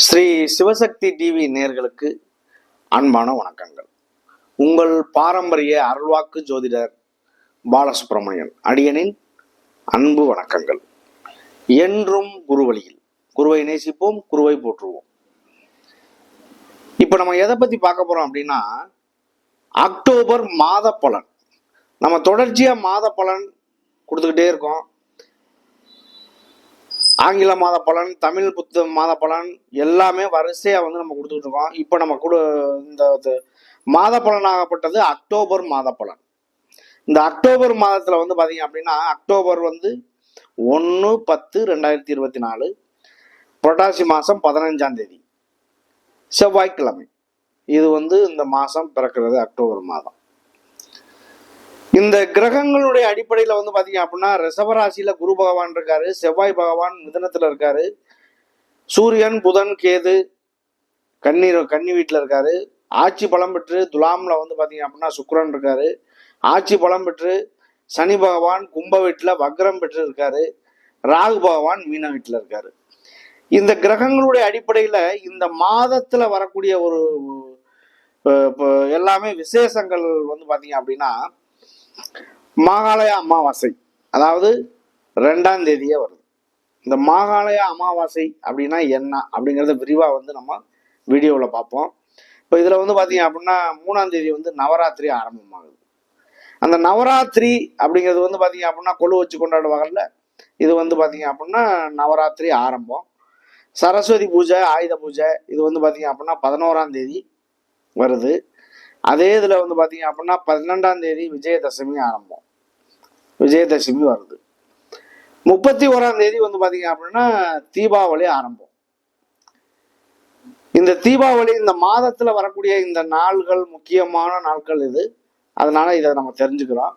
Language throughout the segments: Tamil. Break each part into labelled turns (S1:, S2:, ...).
S1: ஸ்ரீ சிவசக்தி டிவி நேயர்களுக்கு அன்பான வணக்கங்கள். உங்கள் பாரம்பரிய அருள்வாக்கு ஜோதிடர் பாலசுப்ரமணியன் அடியனின் அன்பு வணக்கங்கள். என்றும் குருவழியில் குருவை நேசிப்போம், குருவை போற்றுவோம். இப்ப நம்ம எதை பத்தி பார்க்க போறோம் அப்படின்னா, அக்டோபர் மாத பலன். நம்ம தொடர்ச்சியா மாத பலன் கொடுத்துக்கிட்டே இருக்கோம். ஆங்கில மாத பலன், தமிழ் புத்த மாத பலன் எல்லாமே வரிசையா நம்ம கொடுத்துட்டு இருக்கோம். இப்ப நம்ம இந்த மாத பலனாகப்பட்டது அக்டோபர் மாத பலன். இந்த அக்டோபர் மாதத்துல பாத்தீங்க அப்படின்னா, அக்டோபர் 1/10/2024 புரட்டாசி மாசம் 15ஆம் தேதி செவ்வாய்க்கிழமை. இது இந்த மாசம் பிறக்கிறது அக்டோபர் மாதம். இந்த கிரகங்களுடைய அடிப்படையில பாத்தீங்க அப்படின்னா, ரிஷபராசியில குரு பகவான் இருக்காரு, செவ்வாய் பகவான் மிதுனத்துல இருக்காரு, சூரியன் புதன் கேது கன்னி வீட்டுல இருக்காரு, ஆட்சி பலம் பெற்று துலாம்ல பாத்தீங்க அப்படின்னா சுக்கிரன் இருக்காரு, ஆட்சி பலம் பெற்று சனி பகவான் கும்ப வீட்டுல வக்ரம் பெற்று இருக்காரு, ராகு பகவான் மீன வீட்டுல இருக்காரு. இந்த கிரகங்களுடைய அடிப்படையில இந்த மாதத்துல வரக்கூடிய ஒரு எல்லாமே விசேஷங்கள் பாத்தீங்க அப்படின்னா, மாகாளய அமாவாசை, அதாவது 2ஆம் தேதியே வருது. இந்த மாகாளய அமாவாசை அப்படின்னா என்ன அப்படிங்கிறத விரிவா நம்ம வீடியோவில் பார்ப்போம். இப்போ இதுல பாத்தீங்க அப்படின்னா 3ஆம் தேதி நவராத்திரி ஆரம்பமாகுது. அந்த நவராத்திரி அப்படிங்கிறது பாத்தீங்க அப்படின்னா கொலு வச்சு கொண்டாடுவாங்கல்ல, இது பாத்தீங்க அப்படின்னா நவராத்திரி ஆரம்பம். சரஸ்வதி பூஜை, ஆயுத பூஜை இது பாத்தீங்க அப்படின்னா 11ஆம் தேதி வருது. அதே இதுல பாத்தீங்க அப்படின்னா 12ஆம் தேதி விஜயதசமி ஆரம்பம், விஜயதசமி வருது. 31ஆம் தேதி பாத்தீங்க அப்படின்னா தீபாவளி ஆரம்பம். இந்த தீபாவளி இந்த மாதத்துல வரக்கூடிய இந்த நாள்கள் முக்கியமான நாட்கள் இது. அதனால இதை நம்ம தெரிஞ்சுக்கிறோம்.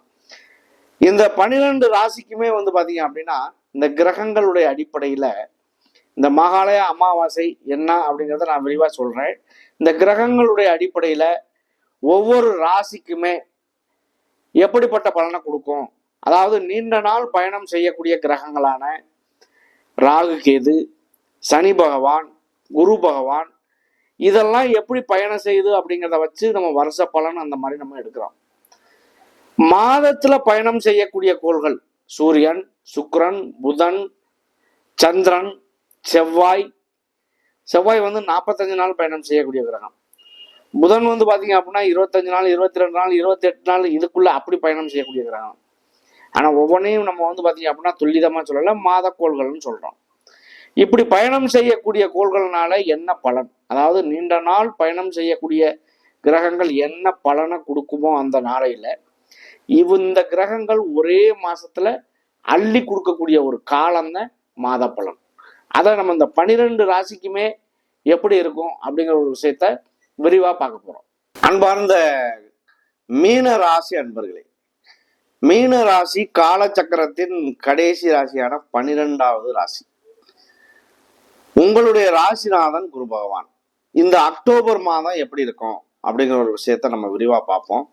S1: இந்த 12 ராசிக்குமே பாத்தீங்க அப்படின்னா இந்த கிரகங்களுடைய அடிப்படையில இந்த மகாலய அமாவாசை என்ன அப்படிங்கிறத நான் விரிவா சொல்றேன். இந்த கிரகங்களுடைய அடிப்படையில ஒவ்வொரு ராசிக்குமே எப்படிப்பட்ட பலனை கொடுக்கும், அதாவது நீண்ட நாள் பயணம் செய்யக்கூடிய கிரகங்களான ராகு கேது, சனி பகவான், குரு பகவான் இதெல்லாம் எப்படி பயணம் செய்யுது அப்படிங்கிறத வச்சு நம்ம வருஷ பலன் அந்த மாதிரி நம்ம எடுக்கிறோம். மாதத்துல பயணம் செய்யக்கூடிய கோள்கள் சூரியன், சுக்கிரன், புதன், சந்திரன், செவ்வாய். 45 நாள் பயணம் செய்யக்கூடிய கிரகம். புதன் பாத்தீங்க அப்படின்னா 25 நாள், 22 நாள், 28 நாள் இதுக்குள்ள அப்படி பயணம் செய்யக்கூடிய கிரகம். ஆனா ஒவ்வொன்றையும் நம்ம பாத்தீங்க அப்படின்னா துல்லிதமா சொல்லல, மாதக்கோள்கள்னு சொல்றோம். இப்படி பயணம் செய்யக்கூடிய கோள்கள்னால என்ன பலன், அதாவது நீண்ட நாள் பயணம் செய்யக்கூடிய கிரகங்கள் என்ன பலனை கொடுக்குமோ அந்த நாளையில இந்த கிரகங்கள் ஒரே மாசத்துல அள்ளி கொடுக்கக்கூடிய ஒரு காலம் தான் மாத பலன். அதை நம்ம இந்த 12 ராசிக்குமே எப்படி இருக்கும் அப்படிங்கிற ஒரு விஷயத்த விரிவா பார்க்க போறோம். அன்பார்ந்த மீன ராசி அன்பர்களே, மீன ராசி காலச்சக்கரத்தின் கடைசி ராசியான 12வது ராசி. உங்களுடைய ராசிநாதன் குரு பகவான். இந்த அக்டோபர் மாதம் எப்படி இருக்கும் அப்படிங்கிற ஒரு விஷயத்த நம்ம விரிவா பார்ப்போம்.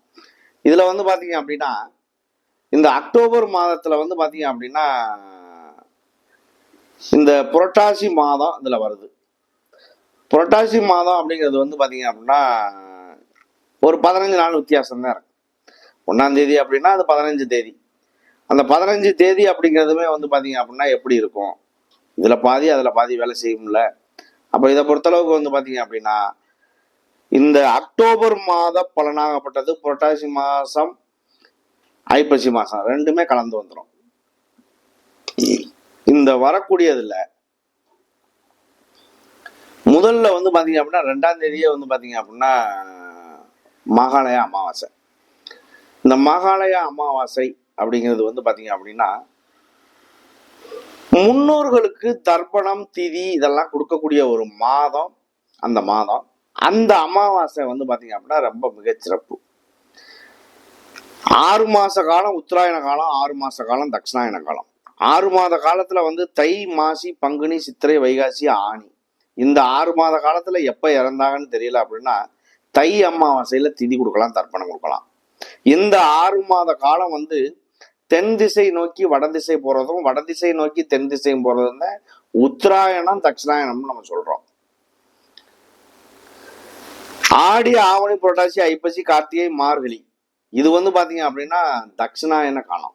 S1: இதுல பாத்தீங்க அப்படின்னா இந்த அக்டோபர் மாதத்துல பாத்தீங்க அப்படின்னா இந்த புரட்டாசி மாதம் இதுல வருது. புரட்டாசி மாதம் அப்படிங்கிறது பாத்தீங்க அப்படின்னா ஒரு 15 நாள் வித்தியாசம் தான் இருக்கு. 1ஆம் தேதி அப்படின்னா அது 15 தேதி. அந்த 15 தேதி அப்படிங்கிறதுமே பாத்தீங்க அப்படின்னா எப்படி இருக்கும், இதுல பாதி அதுல பாதி வேலை செய்யும்ல. அப்ப இதை பொறுத்தளவுக்கு பாத்தீங்க அப்படின்னா இந்த அக்டோபர் மாத பலனாகப்பட்டது புரட்டாசி மாசம் ஐப்பசி மாசம் ரெண்டுமே கலந்து வந்துடும். இந்த வரக்கூடியதுல முதல்ல பாத்தீங்க அப்படின்னா 2ஆம் தேதியே பாத்தீங்க அப்படின்னா மாகாளய அமாவாசை. இந்த மாகாளய அமாவாசை அப்படிங்கிறது பாத்தீங்க அப்படின்னா முன்னோர்களுக்கு தர்ப்பணம் திதி இதெல்லாம் கொடுக்கக்கூடிய ஒரு மாதம். அந்த மாதம் அந்த அமாவாசை பாத்தீங்க அப்படின்னா ரொம்ப மிகச்சிறப்பு. 6 மாச காலம் உத்தராயண காலம், 6 மாச காலம் தட்சிணாயன காலம். 6 மாத காலத்துல தை, மாசி, பங்குனி, சித்திரை, வைகாசி, ஆனி. இந்த 6 மாத காலத்துல எப்ப இறந்தாங்கன்னு தெரியல அப்படின்னா தை அமாவாசையில திதி கொடுக்கலாம், தர்ப்பணம் கொடுக்கலாம். இந்த 6 மாத காலம் தென் திசை நோக்கி வட திசை போறதும், வட திசை நோக்கி தென் திசையும் போறதும் தான் உத்தராயணம் தட்சிணாயணம்னு நம்ம சொல்றோம். ஆடி, ஆவணி, புரட்டாசி, ஐப்பசி, கார்த்திகை, மார்கழி, இது வந்து பாத்தீங்க அப்படின்னா தட்சிணாயன காலம்.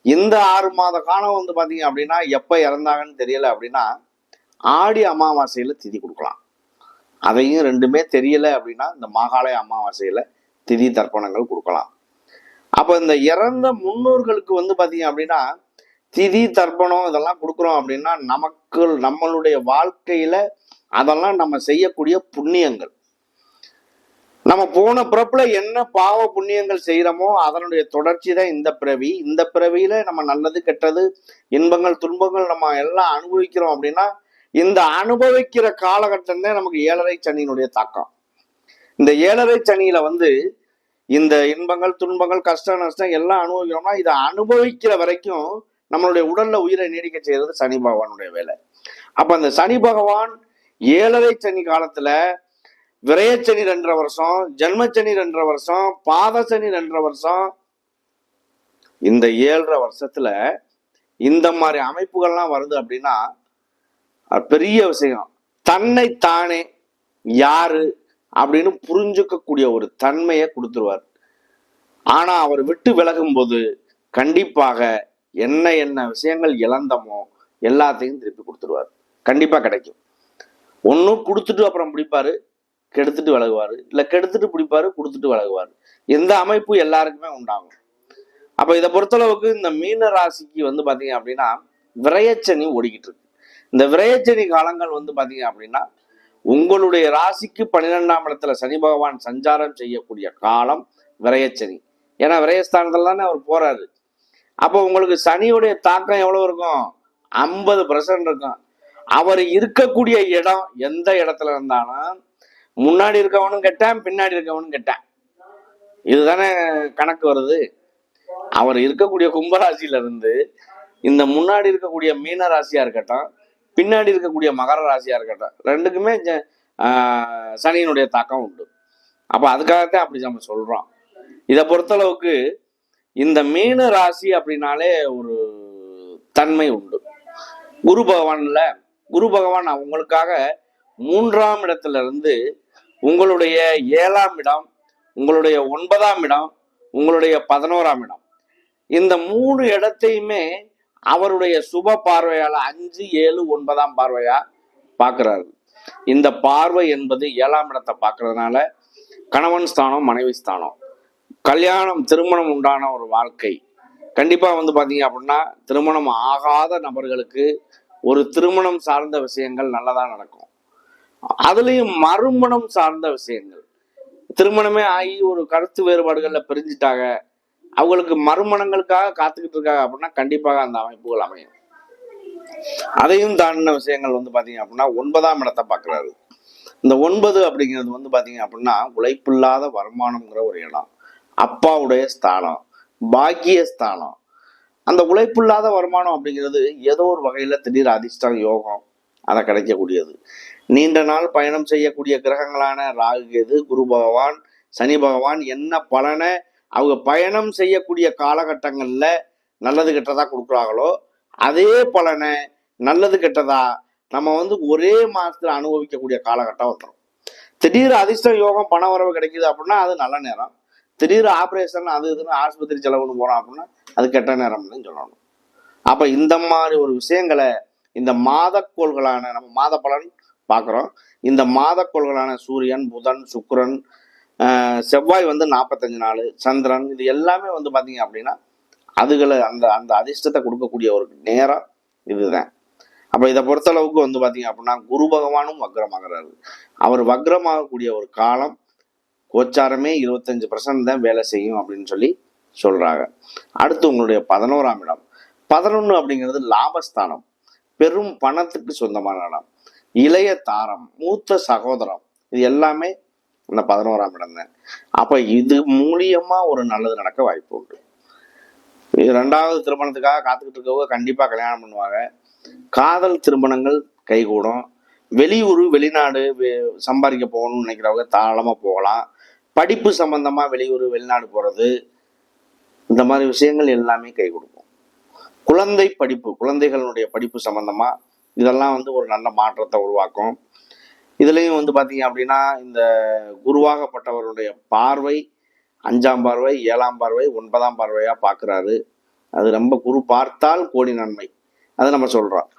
S1: இந்த 6 மாத காலம் வந்து பாத்தீங்க அப்படின்னா எப்ப இறந்தாங்கன்னு தெரியல அப்படின்னா ஆடி அமாவாசையில திதி கொடுக்கலாம். அதையும் ரெண்டுமே தெரியல அப்படின்னா இந்த மாகாளய அமாவாசையில திதி தர்ப்பணங்கள் கொடுக்கலாம். அப்ப இந்த இறந்த முன்னோர்களுக்கு வந்து பாத்தீங்க அப்படின்னா திதி தர்ப்பணம் இதெல்லாம் கொடுக்குறோம் அப்படின்னா நமக்கு நம்மளுடைய வாழ்க்கையில அதெல்லாம் நம்ம செய்யக்கூடிய புண்ணியங்கள். நம்ம போன பிறப்புல என்ன பாவ புண்ணியங்கள் செய்யறோமோ அதனுடைய தொடர்ச்சி தான் இந்த பிறவி. இந்த பிறவியில நம்ம நல்லது கெட்டது இன்பங்கள் துன்பங்கள் நம்ம எல்லாம் அனுபவிக்கிறோம் அப்படின்னா இந்த அனுபவிக்கிற காலகட்டம் தான் நமக்கு 7.5 சனியினுடைய தாக்கம். இந்த 7.5 சனியில வந்து இந்த இன்பங்கள் துன்பங்கள் கஷ்டம் நஷ்டம் எல்லாம் அனுபவிக்கிறோம்னா இதை அனுபவிக்கிற வரைக்கும் நம்மளுடைய உடல்ல உயிரை நீடிக்க செய்யறது சனி பகவானுடைய வேலை. அப்ப அந்த சனி பகவான் 7.5 சனி காலத்துல விரயச்சனி 2.5 வருஷம், ஜென்மச்சனி 2.5 வருஷம், பாதசனி 2.5 வருஷம், இந்த 7.5 வருஷத்துல இந்த மாதிரி அமைப்புகள்லாம் வருது அப்படின்னா பெரிய விஷயம். தன்னை தானே யாரு அப்படின்னு புரிஞ்சுக்கக்கூடிய ஒரு தன்மையை கொடுத்துருவார். ஆனா அவர் விட்டு விலகும் போது கண்டிப்பாக என்ன என்ன விஷயங்கள் இழந்தமோ எல்லாத்தையும் திருப்பி கொடுத்துருவார். கண்டிப்பா கிடைக்கும். ஒன்னும் கொடுத்துட்டு அப்புறம் பிடிப்பாரு, கெடுத்துட்டு விலகுவாரு, இல்ல கெடுத்துட்டு பிடிப்பாரு, கொடுத்துட்டு விலகுவாரு. எந்த அமைப்பு எல்லாருக்குமே உண்டாகும். அப்ப இதை பொறுத்தளவுக்கு இந்த மீன ராசிக்கு வந்து பாத்தீங்க அப்படின்னா விரயச்சனி ஓடிக்கிட்டு இருக்கு. இந்த விரயச்சனி காலங்கள் வந்து பாத்தீங்க அப்படின்னா உங்களுடைய ராசிக்கு 12ஆம் இடத்துல சனி பகவான் சஞ்சாரம் செய்யக்கூடிய காலம் விரயச்சனி. ஏன்னா விரயஸ்தானத்துல தானே அவர் போறாரு. அப்போ உங்களுக்கு சனியுடைய தாக்கம் எவ்வளவு இருக்கும்? 50% இருக்கும். அவர் இருக்கக்கூடிய இடம் எந்த இடத்துல இருந்தாலும் முன்னாடி இருக்கவனும் கெட்டான், பின்னாடி இருக்கவனும் கெட்டான். இதுதானே கணக்கு வருது. அவர் இருக்கக்கூடிய கும்பராசியில இருந்து இந்த முன்னாடி இருக்கக்கூடிய மீன ராசியா இருக்கட்டும், பின்னாடி இருக்கக்கூடிய மகர ராசியா இருக்கட்டும், ரெண்டுக்குமே சனியினுடைய தாக்கம் உண்டு. அப்ப அதுக்காகத்தான் அப்படி நம்ம சொல்றோம். இதை பொறுத்தளவுக்கு இந்த மீன ராசி அப்படின்னாலே ஒரு தன்மை உண்டு. குரு பகவான் உங்களுக்காக 3ஆம் இடத்துல இருந்து உங்களுடைய 7ஆம் இடம், உங்களுடைய 9ஆம் இடம், உங்களுடைய 11ஆம் இடம், இந்த 3 இடத்தையுமே அவருடைய சுப பார்வையால 5, 7, 9ஆம் பார்வையா பார்க்கிறாரு. இந்த பார்வை என்பது 7ஆம் இடத்தை பார்க்கறதுனால கணவன் ஸ்தானம், மனைவி ஸ்தானம், கல்யாணம் திருமணம் உண்டான ஒரு வாழ்க்கை. கண்டிப்பா வந்து பாத்தீங்க அப்படின்னா திருமணம் ஆகாத நபர்களுக்கு ஒரு திருமணம் சார்ந்த விஷயங்கள் நல்லதா நடக்கும். அதுலயும் மறுமணம் சார்ந்த விஷயங்கள், திருமணமே ஆகி ஒரு கருத்து வேறுபாடுகள்ல பிரிஞ்சுட்டாங்க, அவங்களுக்கு மறுமணங்களுக்காக காத்துக்கிட்டு இருக்காங்க அப்படின்னா கண்டிப்பாக அந்த அமைப்புகள் அமையும். அதையும் தாண்டின விஷயங்கள் வந்து பாத்தீங்க அப்படின்னா 9ஆம் இடத்தை பார்க்கிறாரு. இந்த 9 அப்படிங்கிறது வந்து பாத்தீங்க அப்படின்னா உழைப்பில்லாத வருமானம்ங்கிற ஒரு இடம், அப்பாவுடைய ஸ்தானம், பாக்கிய ஸ்தானம். அந்த உழைப்பில்லாத வருமானம் அப்படிங்கிறது ஏதோ ஒரு வகையில திடீர் அதிர்ஷ்டம் யோகம் அதை கிடைக்கக்கூடியது. நீண்ட நாள் பயணம் செய்யக்கூடிய கிரகங்களான ராகு கேது, குரு பகவான், சனி பகவான் என்ன பலனை அவங்க பயணம் செய்யக்கூடிய காலகட்டங்கள்ல நல்லது கெட்டதா கொடுக்குறாங்களோ அதே பலனை நல்லது கெட்டதா நம்ம வந்து ஒரே மாசத்துல அனுபவிக்கக்கூடிய காலகட்டம் வந்துடும். திடீர் அதிர்ஷ்ட யோகம் பண வரவு கிடைக்குது அப்படின்னா அது நல்ல நேரம். திடீர் ஆப்ரேஷன் அது இதுன்னு ஆஸ்பத்திரி செலவுன்னு போறோம் அப்படின்னா அது கெட்ட நேரம்னு சொல்லணும். அப்ப இந்த மாதிரி ஒரு விஷயங்களை இந்த மாதக்கோள்களான நம்ம மாத பலன் பார்க்குறோம். இந்த மாதக்கோள்களான சூரியன், புதன், சுக்கிரன், செவ்வாய் வந்து 45 நாள், சந்திரன், இது எல்லாமே வந்து பார்த்தீங்க அப்படின்னா அதுகளை அந்த அந்த அதிர்ஷ்டத்தை கொடுக்கக்கூடிய ஒரு நேரம் இதுதான். அப்போ இதை பொறுத்தளவுக்கு வந்து பார்த்தீங்க அப்படின்னா குரு பகவானும் வக்ரமாகிறாரு. அவர் வக்ரமாகக்கூடிய ஒரு காலம் கோச்சாரமே 25% தான் வேலை செய்யும் அப்படின்னு சொல்லி சொல்றாங்க. அடுத்து உங்களுடைய 11ஆம் இடம். 11 அப்படிங்கிறது லாபஸ்தானம், பெரும் பணத்துக்கு சொந்தமான இடம், இளைய தாரம், மூத்த சகோதரம், இது எல்லாமே இந்த 11ஆம் இடம் தான். அப்ப இது மூலியமா ஒரு நல்லது நடக்க வாய்ப்பு உண்டு. 2வது திருமணத்துக்காக காத்துக்கிட்டு இருக்கவங்க கண்டிப்பா கல்யாணம் பண்ணுவாங்க. காதல் திருமணங்கள் கைகூடும். வெளியூர் வெளிநாடு சம்பாதிக்க போகணும்னு நினைக்கிறவங்க தாராளமா போகலாம். படிப்பு சம்பந்தமா வெளியூர் வெளிநாடு போறது, இந்த மாதிரி விஷயங்கள் எல்லாமே கை கொடுக்கும். குழந்தை படிப்பு, குழந்தைகளுடைய படிப்பு சம்பந்தமா இதெல்லாம் வந்து ஒரு நல்ல மாற்றத்தை உருவாக்கும். இதுலயும் வந்து பாத்தீங்க அப்படின்னா இந்த குருவாகப்பட்டவருடைய பார்வை 5ஆம் பார்வை, 7ஆம் பார்வை, 9ஆம் பார்வையா பார்க்கிறாரு. அது ரொம்ப குரு பார்த்தால் கோடி நன்மை, அதை நம்ம சொல்றோம்.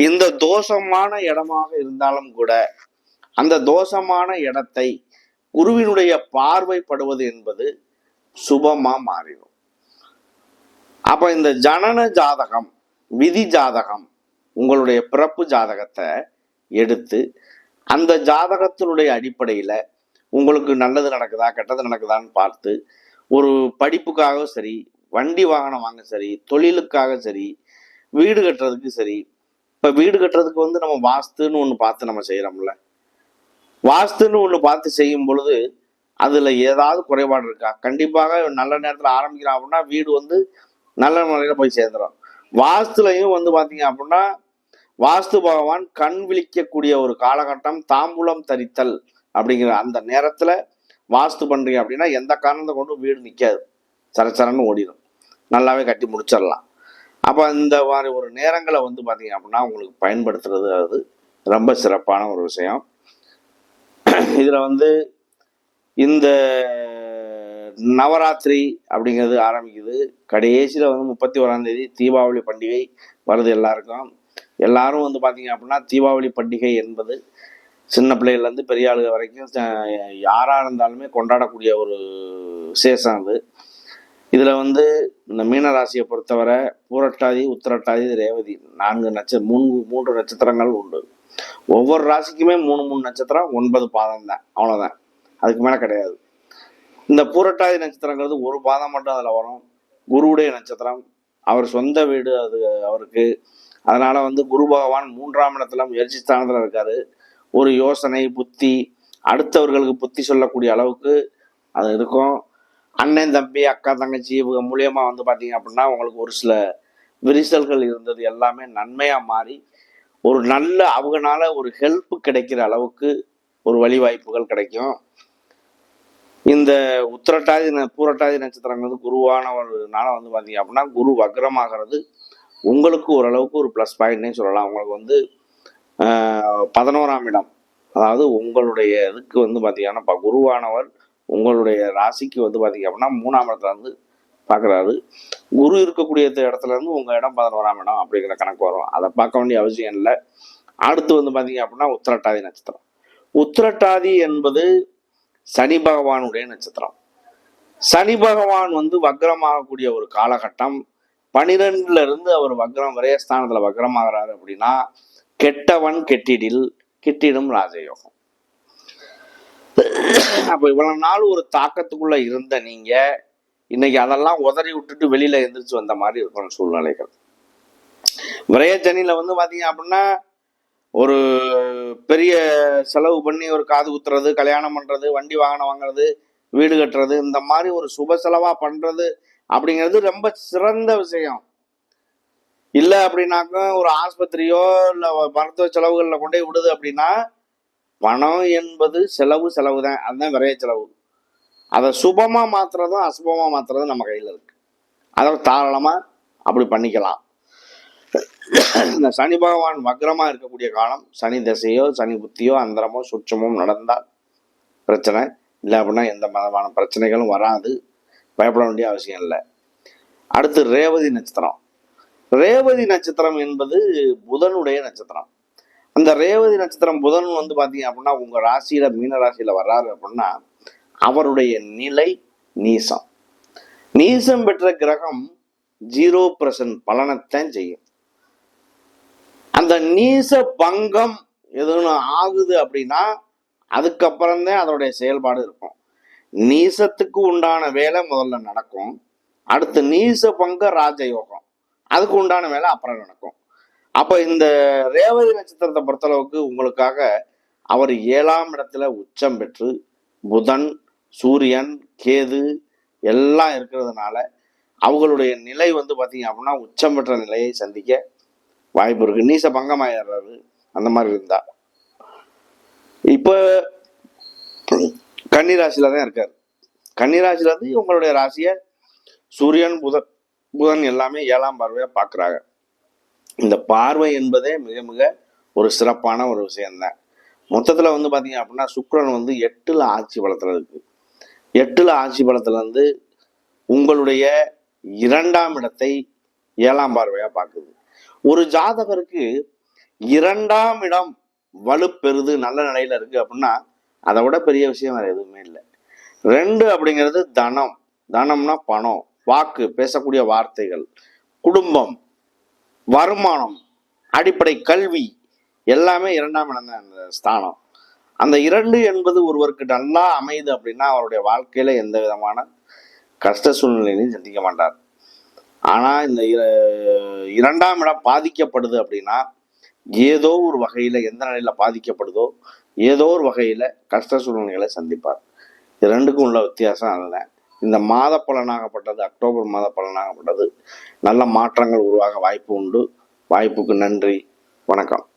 S1: இந்த தோஷமான இடமாக இருந்தாலும் கூட அந்த தோஷமான இடத்தை குருவினுடைய பார்வைப்படுவது என்பது சுபமா மாறிடும். அப்ப இந்த ஜனன ஜாதகம், விதி ஜாதகம், உங்களுடைய பிறப்பு ஜாதகத்தை எடுத்து அந்த ஜாதகத்தினுடைய அடிப்படையில உங்களுக்கு நல்லது நடக்குதா கெட்டது நடக்குதான்னு பார்த்து, ஒரு படிப்புக்காக சரி, வண்டி வாகனம் வாங்க சரி, தொழிலுக்காக சரி, வீடு கட்டுறதுக்கு சரி. இப்ப வீடு கட்டுறதுக்கு வந்து நம்ம வாஸ்துன்னு ஒண்ணு பார்த்து நம்ம செய்யறோம்ல, வாஸ்துன்னு ஒண்ணு பார்த்து செய்யும் பொழுது அதுல ஏதாவது குறைபாடு இருக்கா? கண்டிப்பாக நல்ல நேரத்துல ஆரம்பிக்கிறோம் அப்படின்னா வீடு வந்து நல்ல முறையில போய் சேர்ந்துடும். வாஸ்துலையும் வந்து பாத்தீங்க அப்படின்னா வாஸ்து பகவான் கண் விழிக்கக்கூடிய ஒரு காலகட்டம் தாம்பூலம் தரித்தல் அப்படிங்கிற அந்த நேரத்துல வாஸ்து பண்றீங்க அப்படின்னா எந்த காரணத்தை கொண்டு வீடு நிற்காது, சரச்சரன்னு ஓடிடும், நல்லாவே கட்டி முடிச்சிடலாம். அப்ப இந்த மாதிரி ஒரு நேரங்களை வந்து பாத்தீங்க அப்படின்னா உங்களுக்கு பயன்படுத்துறது அது ரொம்ப சிறப்பான ஒரு விஷயம். இதுல வந்து இந்த நவராத்திரி அப்படிங்கிறது ஆரம்பிக்குது. கடைசியில வந்து 31ஆம் தேதி தீபாவளி பண்டிகை வருது. எல்லாரும் வந்து பாத்தீங்க அப்படின்னா தீபாவளி பண்டிகை என்பது சின்ன பிள்ளைகள்ல இருந்து பெரிய ஆளுக வரைக்கும் யாரா இருந்தாலுமே கொண்டாடக்கூடிய ஒரு விசேஷம் அது. இதுல வந்து இந்த மீன ராசியை பொறுத்தவரை பூரட்டாதி, உத்திரட்டாதி, ரேவதி 3 நட்சத்திரங்கள் உண்டு. ஒவ்வொரு ராசிக்குமே 3 நட்சத்திரம், 9 பாதம் தான், அவ்வளவுதான், அதுக்கு மேல கிடையாது. இந்த பூரட்டாதி நட்சத்திரங்கிறது ஒரு பாதம் மட்டும் அதுல வரும். குருவுடைய நட்சத்திரம், அவர் சொந்த வீடு அது அவருக்கு. அதனால வந்து குரு பகவான் 3ஆம் இடத்துல முயற்சி ஸ்தானத்துல இருக்காரு. ஒரு யோசனை, புத்தி, அடுத்தவர்களுக்கு புத்தி சொல்லக்கூடிய அளவுக்கு அது இருக்கும். அண்ணன், தம்பி, அக்கா, தங்கச்சி இவங்க மூலியமா வந்து பாத்தீங்க அப்படின்னா உங்களுக்கு ஒரு சில விரிசல்கள் இருந்தது எல்லாமே நன்மையா மாறி ஒரு நல்ல அவங்கனால ஒரு ஹெல்ப் கிடைக்கிற அளவுக்கு ஒரு வழி வாய்ப்புகள் கிடைக்கும். இந்த உத்திரட்டாதி பூரட்டாதி நட்சத்திரங்கள் குருவானவர்னால வந்து பாத்தீங்க அப்படின்னா குரு வக்ரமாகிறது உங்களுக்கு ஓரளவுக்கு ஒரு ப்ளஸ் பாயிண்ட்னே சொல்லலாம். உங்களுக்கு வந்து 11ஆம் இடம், அதாவது உங்களுடைய இதுக்கு வந்து பாத்தீங்கன்னா குருவானவர் உங்களுடைய ராசிக்கு வந்து பாத்தீங்க அப்படின்னா 3ஆம் இடத்துல இருந்து பாக்குறாரு. குரு இருக்கக்கூடிய இடத்துல இருந்து உங்க இடம் 11ஆம் இடம் அப்படிங்கிற கணக்கு வரும். அதை பார்க்க வேண்டிய அவசியம் இல்லை. அடுத்து வந்து பாத்தீங்க அப்படின்னா உத்திரட்டாதி நட்சத்திரம். உத்திரட்டாதி என்பது சனி பகவானுடைய நட்சத்திரம். சனி பகவான் வந்து வக்ரமாகக்கூடிய ஒரு காலகட்டம். 12ல இருந்து அவர் வக்ரம் விரயஸ்தானத்துல வக்ரமாகிறாரு அப்படின்னா கெட்டவன் கெட்டிடில் கிட்டிடும் ராஜயோகம். அப்ப இவ்வளவு நாள் ஒரு தாக்கத்துக்குள்ள இருந்த நீங்க இன்னைக்கு அதெல்லாம் உதறி விட்டுட்டு வெளியில எந்திரிச்சு வந்த மாதிரி இருக்கிற சூழ்நிலைகள். விரயச்சனியில வந்து பாத்தீங்க அப்படின்னா ஒரு பெரிய செலவு பண்ணி ஒரு காது குத்துறது, கல்யாணம் பண்றது, வண்டி வாகனம் வாங்குறது, வீடு கட்டுறது, இந்த மாதிரி ஒரு சுப செலவா பண்றது அப்படிங்கிறது ரொம்ப சிறந்த விஷயம். இல்லை அப்படின்னாக்க ஒரு ஆஸ்பத்திரியோ இல்லை மருத்துவ செலவுகளில் கொண்டே விடுது அப்படின்னா பணம் என்பது செலவு தான், அதுதான் விரைய செலவு. அதை சுபமா மாத்துறதும் அசுபமா மாத்துறதும் நம்ம கையில இருக்கு. அதை தாராளமா அப்படி பண்ணிக்கலாம். இந்த சனி பகவான் வக்ரமா இருக்கக்கூடிய காலம், சனி தசையோ சனி புத்தியோ அந்தரமோ சுற்றமோ நடந்தால் பிரச்சனை இல்லை அப்படின்னா எந்த விதமான பிரச்சனைகளும் வராது, பயப்பட வேண்டிய அவசியம் இல்லை. அடுத்து ரேவதி நட்சத்திரம். ரேவதி நட்சத்திரம் என்பது புதனுடைய நட்சத்திரம். அந்த ரேவதி நட்சத்திரம் புதன் வந்து பாத்தீங்க அப்படின்னா உங்க ராசியில மீன ராசியில வர்றாரு அப்படின்னா அவருடைய நிலை நீசம். நீசம் பெற்ற கிரகம் 0% பலனைத்தான் செய்யும். அந்த நீச பங்கம் எதுன்னு ஆகுது அப்படின்னா அதுக்கப்புறம்தான் அதோடைய செயல்பாடு இருக்கும். நீசத்துக்கு உண்டான வேலை முதல்ல நடக்கும், அடுத்து நீச பங்க ராஜயோகம், அதுக்கு உண்டான வேலை அப்புறம் நடக்கும். அப்ப இந்த ரேவதி நட்சத்திரத்தை பொறுத்தளவுக்கு உங்களுக்காக அவர் 7ஆம் இடத்துல உச்சம் பெற்று புதன், சூரியன், கேது எல்லாம் இருக்கிறதுனால அவங்களுடைய நிலை வந்து பாத்தீங்க அப்படின்னா உச்சம் பெற்ற நிலையை சந்திக்க வாய்ப்பு இருக்கு. நீச பங்கமாயிடுறாரு அந்த மாதிரி இருந்தா. இப்ப கன்னிராசியில தான் இருக்காரு. கன்னிராசியில இருந்து உங்களுடைய ராசிய சூரியன், புதன் எல்லாமே 7ஆம் பார்வையா பாக்குறாங்க. இந்த பார்வை என்பதே மிக மிக ஒரு சிறப்பான ஒரு விஷயம்தான். மொத்தத்துல வந்து பாத்தீங்க அப்படின்னா சுக்கிரன் வந்து 8ல ஆட்சி பலத்துல இருக்கு. 8ல ஆட்சி பலத்துல இருந்து உங்களுடைய 2ஆம் இடத்தை 7ஆம் பார்வையா பார்க்குது. ஒரு ஜாதகருக்கு 2ஆம் இடம் வலுப்பெறுது, நல்ல நிலையில இருக்கு அப்படின்னா அதை விட பெரிய விஷயம் வேற எதுவுமே இல்லை. 2 அப்படிங்கிறது தனம். தனம்னா பணம், வாக்கு, பேசக்கூடிய வார்த்தைகள், குடும்பம், வருமானம், அடிப்படை கல்வி, எல்லாமே 2ஆம் இடம் தான் அந்த ஸ்தானம். அந்த 2 என்பது ஒருவருக்கு நல்லா அமையுது அப்படின்னா அவருடைய வாழ்க்கையில எந்த விதமான கஷ்ட சூழ்நிலையும் சந்திக்க மாட்டார். ஆனா இந்த 2ஆம் இடம் பாதிக்கப்படுது அப்படின்னா ஏதோ ஒரு வகையில, எந்த நிலையில பாதிக்கப்படுதோ ஏதோ ஒரு வகையில கஷ்ட சூழ்நிலைகளை சந்திப்பார். இது 2க்கும் உள்ள வித்தியாசம் அல்ல. இந்த மாத பலனாகப்பட்டது, அக்டோபர் மாத பலனாகப்பட்டது நல்ல மாற்றங்கள் உருவாக வாய்ப்பு உண்டு. வாய்ப்புக்கு நன்றி. வணக்கம்.